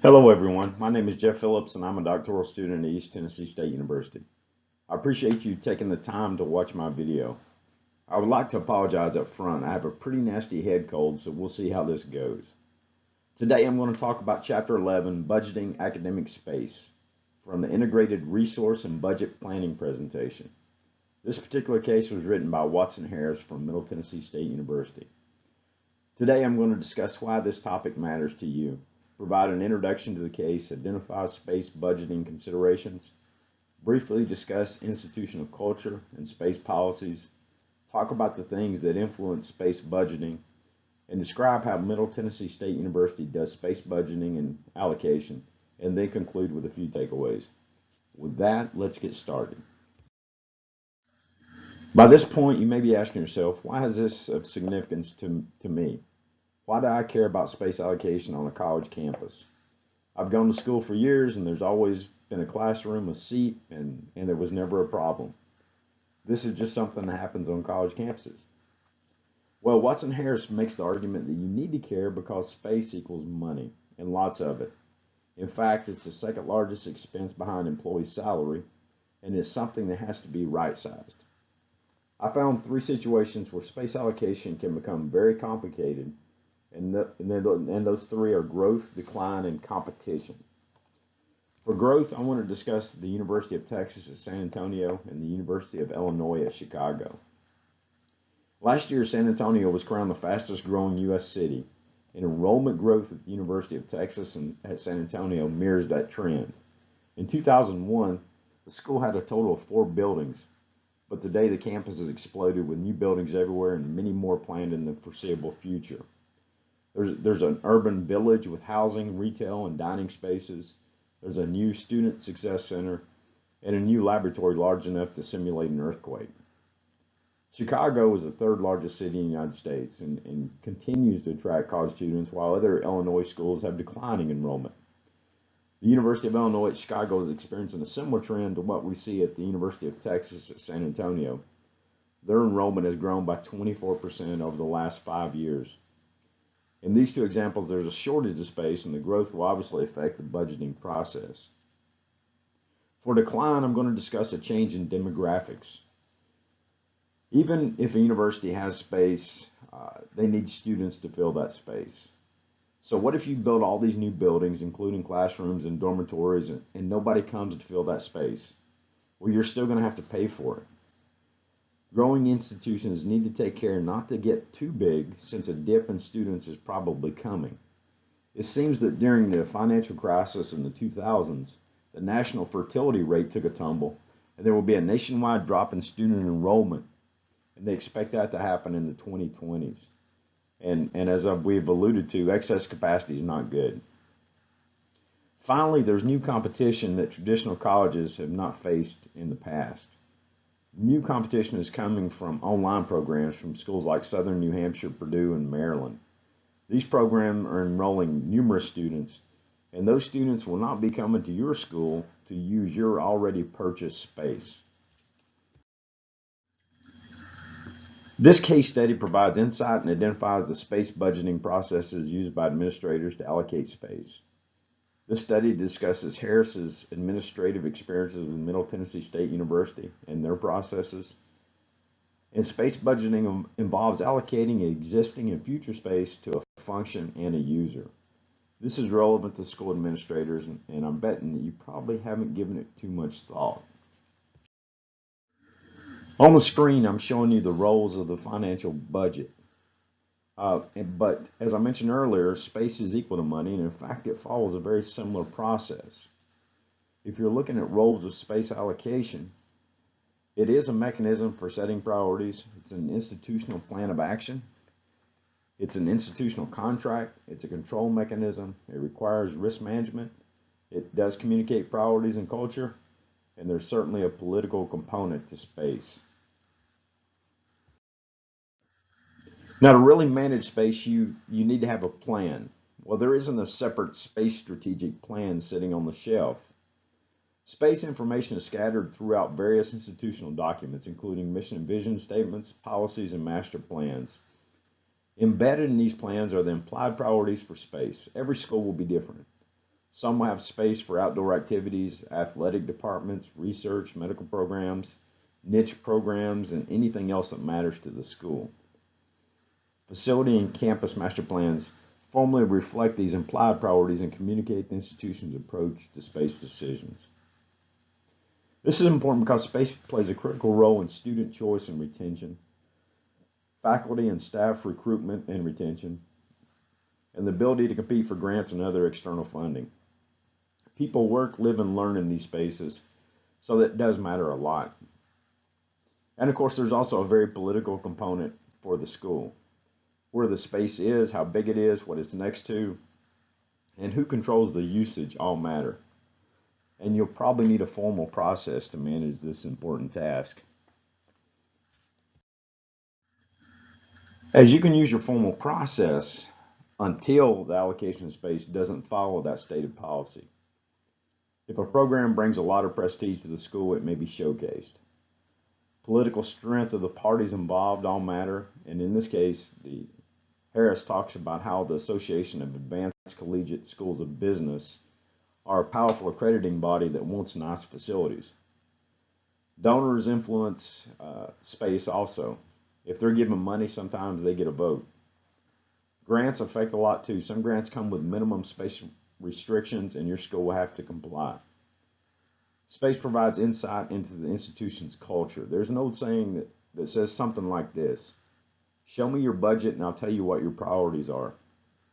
Hello, everyone. My name is Jeff Phillips, and I'm a doctoral student at East Tennessee State University. I appreciate you taking the time to watch my video. I would like to apologize up front. I have a pretty nasty head cold, so we'll see how this goes. Today, I'm going to talk about Chapter 11, Budgeting Academic Space, from the Integrated Resource and Budget Planning presentation. This particular case was written by Watson Harris from Middle Tennessee State University. Today, I'm going to discuss why this topic matters to you, provide an introduction to the case, identify space budgeting considerations, briefly discuss institutional culture and space policies, talk about the things that influence space budgeting, and describe how Middle Tennessee State University does space budgeting and allocation, and then conclude with a few takeaways. With that, let's get started. By this point, you may be asking yourself, why is this of significance to me? Why do I care about space allocation on a college campus? I've gone to school for years, and there's always been a classroom, a seat, and there was never a problem. This is just something that happens on college campuses. Well, Watson Harris makes the argument that you need to care because space equals money, and lots of it. In fact, it's the second largest expense behind employee salary, and is something that has to be right-sized. I found three situations where space allocation can become very complicated, and those three are growth, decline, and competition. For growth, I want to discuss the University of Texas at San Antonio and the University of Illinois at Chicago. Last year, San Antonio was crowned the fastest growing U.S. city, and enrollment growth at the University of Texas and at San Antonio mirrors that trend. In 2001, the school had a total of 4 buildings, but today the campus has exploded with new buildings everywhere and many more planned in the foreseeable future. There's an urban village with housing, retail, and dining spaces. There's a new student success center and a new laboratory large enough to simulate an earthquake. Chicago is the third largest city in the United States and continues to attract college students while other Illinois schools have declining enrollment. The University of Illinois at Chicago is experiencing a similar trend to what we see at the University of Texas at San Antonio. Their enrollment has grown by 24% over the last 5 years. In these two examples, there's a shortage of space, and the growth will obviously affect the budgeting process. For decline, I'm going to discuss a change in demographics. Even if a university has space, they need students to fill that space. So what if you build all these new buildings, including classrooms and dormitories, and nobody comes to fill that space? Well, you're still going to have to pay for it. Growing institutions need to take care not to get too big, since a dip in students is probably coming. It seems that during the financial crisis in the 2000s, the national fertility rate took a tumble, and there will be a nationwide drop in student enrollment, and they expect that to happen in the 2020s. And as we've alluded to, excess capacity is not good. Finally, there's new competition that traditional colleges have not faced in the past. New competition is coming from online programs from schools like Southern New Hampshire, Purdue, and Maryland. These programs are enrolling numerous students, and those students will not be coming to your school to use your already purchased space. This case study provides insight and identifies the space budgeting processes used by administrators to allocate space. This study discusses Harris's administrative experiences with Middle Tennessee State University and their processes. And space budgeting involves allocating existing and future space to a function and a user. This is relevant to school administrators, and I'm betting that you probably haven't given it too much thought. On the screen, I'm showing you the roles of the financial budget. But as I mentioned earlier, space is equal to money, and in fact, it follows a very similar process. If you're looking at roles of space allocation, it is a mechanism for setting priorities. It's an institutional plan of action. It's an institutional contract. It's a control mechanism. It requires risk management. It does communicate priorities and culture, and there's certainly a political component to space. Now, to really manage space, you need to have a plan. Well, there isn't a separate space strategic plan sitting on the shelf. Space information is scattered throughout various institutional documents, including mission and vision statements, policies, and master plans. Embedded in these plans are the implied priorities for space. Every school will be different. Some will have space for outdoor activities, athletic departments, research, medical programs, niche programs, and anything else that matters to the school. Facility and campus master plans formally reflect these implied priorities and communicate the institution's approach to space decisions. This is important because space plays a critical role in student choice and retention, faculty and staff recruitment and retention, and the ability to compete for grants and other external funding. People work, live, and learn in these spaces, so that does matter a lot. And of course, there's also a very political component for the school. Where the space is, how big it is, what it's next to, and who controls the usage all matter. And you'll probably need a formal process to manage this important task. As you can use your formal process until the allocation of space doesn't follow that stated policy. If a program brings a lot of prestige to the school, it may be showcased. Political strength of the parties involved all matter, and in this case, Harris talks about how the Association of Advanced Collegiate Schools of Business are a powerful accrediting body that wants nice facilities. Donors influence space also. If they're given money, sometimes they get a vote. Grants affect a lot too. Some grants come with minimum space restrictions, and your school will have to comply. Space provides insight into the institution's culture. There's an old saying that says something like this: show me your budget and I'll tell you what your priorities are.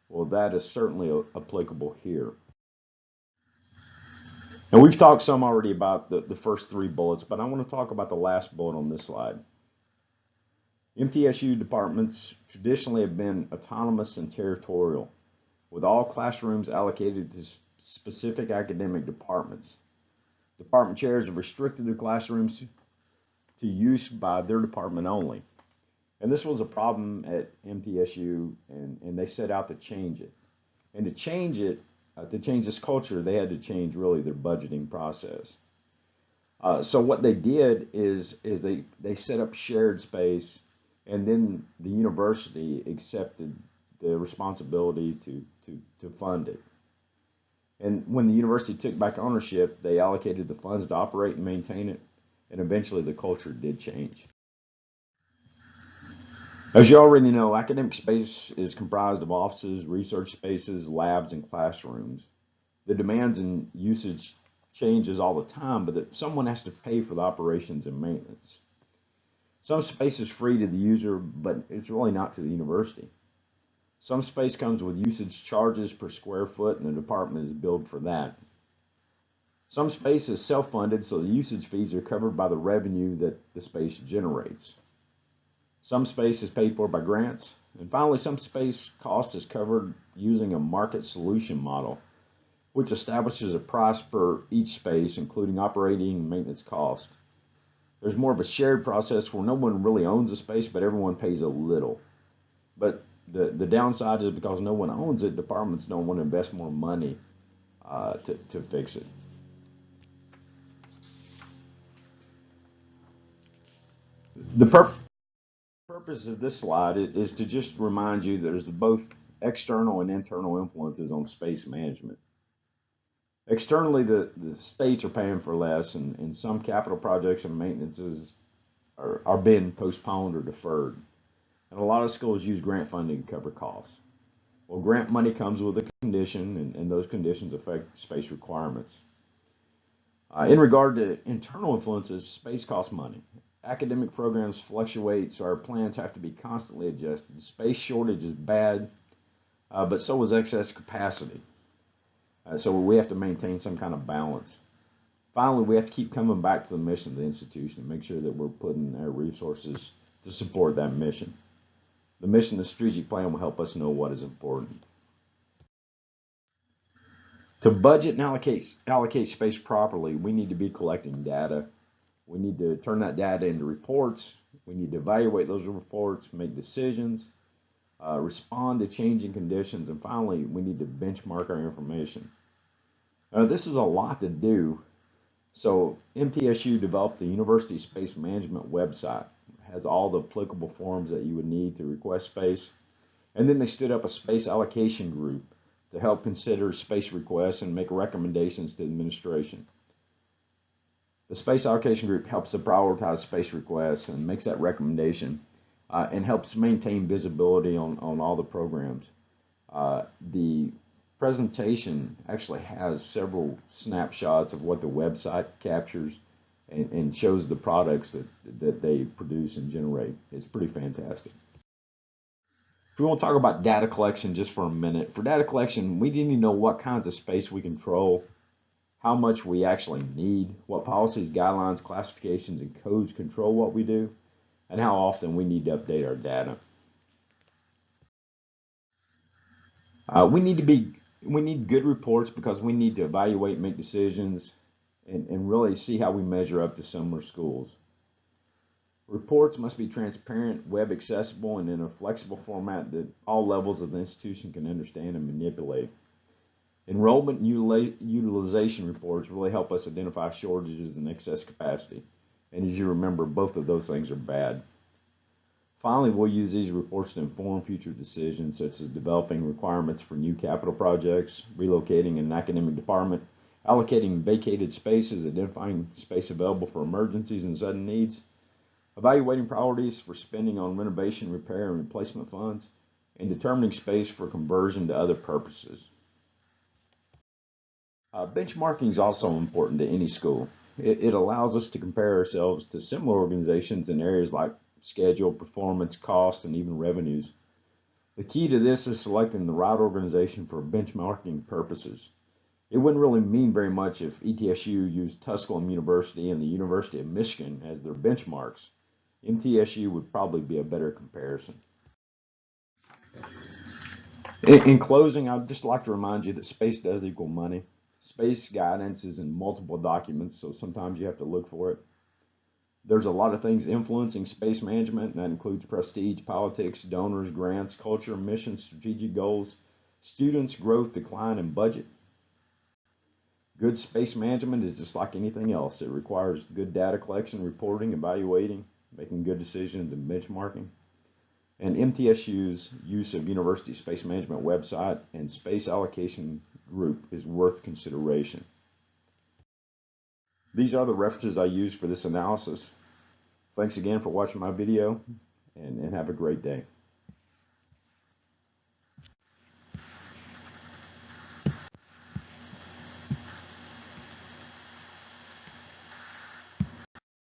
Well, that is certainly applicable here. And we've talked some already about the first three bullets, but I want to talk about the last bullet on this slide. MTSU departments traditionally have been autonomous and territorial, with all classrooms allocated to specific academic departments. Department chairs have restricted their classrooms to use by their department only. And this was a problem at MTSU, and they set out to change it. And to change this culture, they had to change really their budgeting process. So what they did is they set up shared space, and then the university accepted the responsibility to fund it. And when the university took back ownership, they allocated the funds to operate and maintain it, and eventually the culture did change. As you already know, academic space is comprised of offices, research spaces, labs, and classrooms. The demands and usage changes all the time, but someone has to pay for the operations and maintenance. Some space is free to the user, but it's really not to the university. Some space comes with usage charges per square foot, and the department is billed for that. Some space is self-funded, so the usage fees are covered by the revenue that the space generates. Some space is paid for by grants. And finally, some space cost is covered using a market solution model, which establishes a price per each space, including operating and maintenance cost. There's more of a shared process where no one really owns the space, but everyone pays a little. But the downside is because no one owns it, departments don't want to invest more money to fix it. The purpose of this slide is to just remind you that there's both external and internal influences on space management. Externally, the states are paying for less, and some capital projects and maintenances are being postponed or deferred. And a lot of schools use grant funding to cover costs. Well, grant money comes with a condition, and those conditions affect space requirements. In regard to internal influences, space costs money. Academic programs fluctuate, so our plans have to be constantly adjusted. Space shortage is bad, but so is excess capacity. So we have to maintain some kind of balance. Finally, we have to keep coming back to the mission of the institution and make sure that we're putting our resources to support that mission. The mission of the strategic plan will help us know what is important. To budget and allocate space properly, we need to be collecting data. We need to turn that data into reports. We need to evaluate those reports, make decisions, respond to changing conditions, and finally, we need to benchmark our information. This is a lot to do, so MTSU developed the University Space Management website. It has all the applicable forms that you would need to request space, and then they stood up a space allocation group to help consider space requests and make recommendations to administration. The space allocation group helps to prioritize space requests and makes that recommendation and helps maintain visibility on all the programs. The presentation actually has several snapshots of what the website captures and shows the products that they produce and generate. It's pretty fantastic. If we want to talk about data collection just for a minute, for data collection, we need to know what kinds of space we control, how much we actually need, what policies, guidelines, classifications, and codes control what we do, and how often we need to update our data. We need good reports because we need to evaluate, make decisions, and really see how we measure up to similar schools. Reports must be transparent, web accessible, and in a flexible format that all levels of the institution can understand and manipulate. Enrollment and utilization reports really help us identify shortages and excess capacity. And as you remember, both of those things are bad. Finally, we'll use these reports to inform future decisions, such as developing requirements for new capital projects, relocating an academic department, allocating vacated spaces, identifying space available for emergencies and sudden needs, evaluating priorities for spending on renovation, repair, and replacement funds, and determining space for conversion to other purposes. Benchmarking is also important to any school. It allows us to compare ourselves to similar organizations in areas like schedule, performance, cost, and even revenues. The key to this is selecting the right organization for benchmarking purposes. It wouldn't really mean very much if ETSU used Tusculum University and the University of Michigan as their benchmarks. MTSU would probably be a better comparison. In closing, I'd just like to remind you that space does equal money. Space guidance is in multiple documents, so sometimes you have to look for it. There's a lot of things influencing space management, and that includes prestige, politics, donors, grants, culture, missions, strategic goals, students, growth, decline, and budget. Good space management is just like anything else. It requires good data collection, reporting, evaluating, making good decisions, and benchmarking. And MTSU's use of University Space Management website and space allocation group is worth consideration. These are the references I used for this analysis. Thanks again for watching my video, and have a great day.